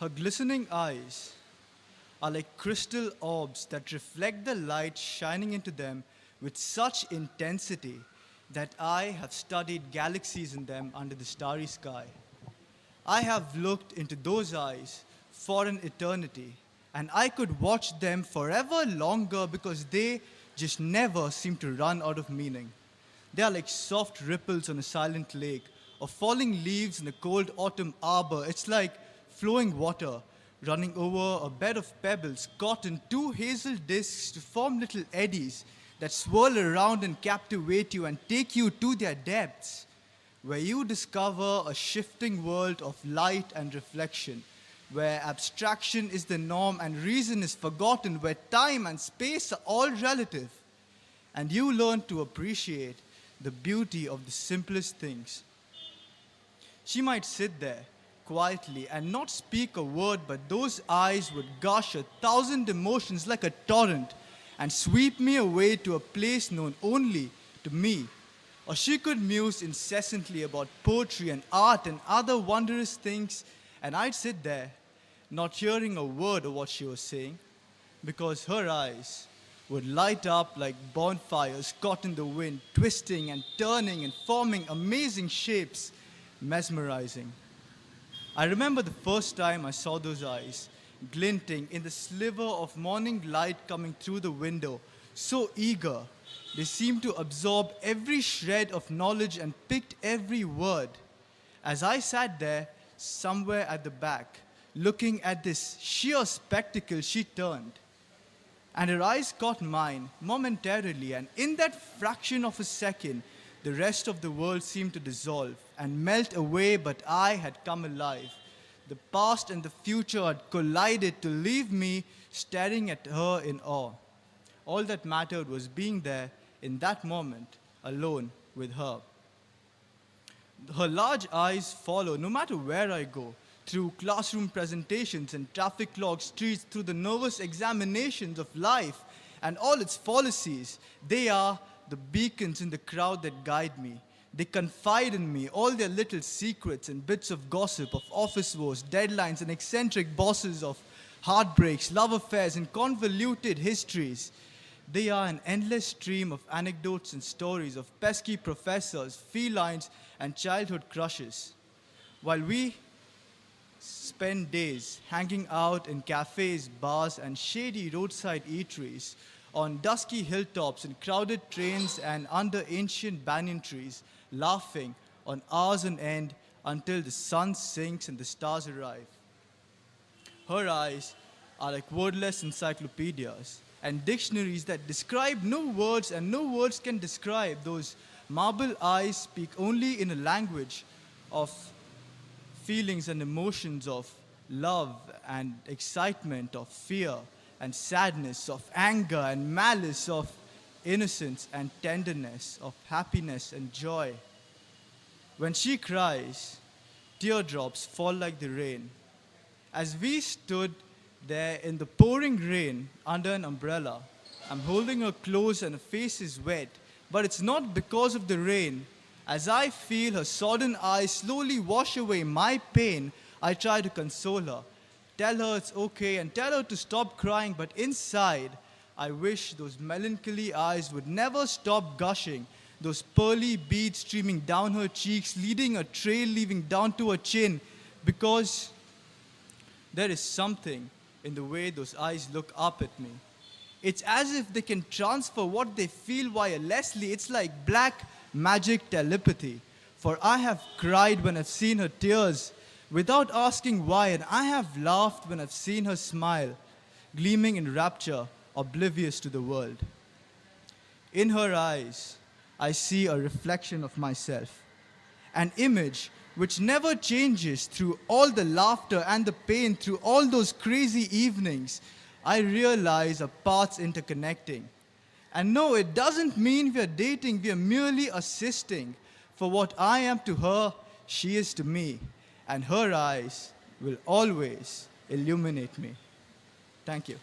Her glistening eyes are like crystal orbs that reflect the light shining into them with such intensity that I have studied galaxies in them under the starry sky. I have looked into those eyes for an eternity, and I could watch them forever longer because they just never seem to run out of meaning. They are like soft ripples on a silent lake, or falling leaves in a cold autumn arbor. It's like flowing water running over a bed of pebbles caught in two hazel discs to form little eddies that swirl around and captivate you and take you to their depths, where you discover a shifting world of light and reflection, where abstraction is the norm and reason is forgotten, where time and space are all relative, and you learn to appreciate the beauty of the simplest things. She might sit there quietly and not speak a word, but those eyes would gush 1,000 emotions like a torrent and sweep me away to a place known only to me. Or she could muse incessantly about poetry and art and other wondrous things, and I'd sit there, not hearing a word of what she was saying, because her eyes would light up like bonfires caught in the wind, twisting and turning and forming amazing shapes, mesmerizing. I remember the first time I saw those eyes, glinting in the sliver of morning light coming through the window, so eager. They seemed to absorb every shred of knowledge and picked every word. As I sat there, somewhere at the back, looking at this sheer spectacle, she turned, and her eyes caught mine momentarily, and in that fraction of a second, the rest of the world seemed to dissolve and melt away, but I had come alive. The past and the future had collided to leave me staring at her in awe. All that mattered was being there in that moment, alone with her. Her large eyes follow no matter where I go, through classroom presentations and traffic-clogged streets, through the nervous examinations of life and all its fallacies. They are the beacons in the crowd that guide me. They confide in me all their little secrets and bits of gossip, of office woes, deadlines, and eccentric bosses, of heartbreaks, love affairs, and convoluted histories. They are an endless stream of anecdotes and stories of pesky professors, felines, and childhood crushes. While we spend days hanging out in cafes, bars, and shady roadside eateries, on dusky hilltops and crowded trains and under ancient banyan trees, laughing on hours on end until the sun sinks and the stars arrive. Her eyes are like wordless encyclopedias and dictionaries that describe no words, and no words can describe. Those marble eyes speak only in a language of feelings and emotions, of love and excitement, of fear and sadness, of anger and malice, of innocence and tenderness, of happiness and joy. When she cries, teardrops fall like the rain. As we stood there in the pouring rain under an umbrella, I'm holding her close and her face is wet, but it's not because of the rain. As I feel her sodden eyes slowly wash away my pain, I try to console her, tell her it's okay and tell her to stop crying, but inside, I wish those melancholy eyes would never stop gushing, those pearly beads streaming down her cheeks, leading a trail leading down to her chin, because there is something in the way those eyes look up at me. It's as if they can transfer what they feel wirelessly. It's like black magic telepathy. For I have cried when I've seen her tears without asking why, and I have laughed when I've seen her smile, gleaming in rapture, oblivious to the world. In her eyes, I see a reflection of myself, an image which never changes through all the laughter and the pain, through all those crazy evenings. I realize our paths interconnecting. And no, it doesn't mean we are dating, we are merely assisting. For what I am to her, she is to me, and her eyes will always illuminate me. Thank you.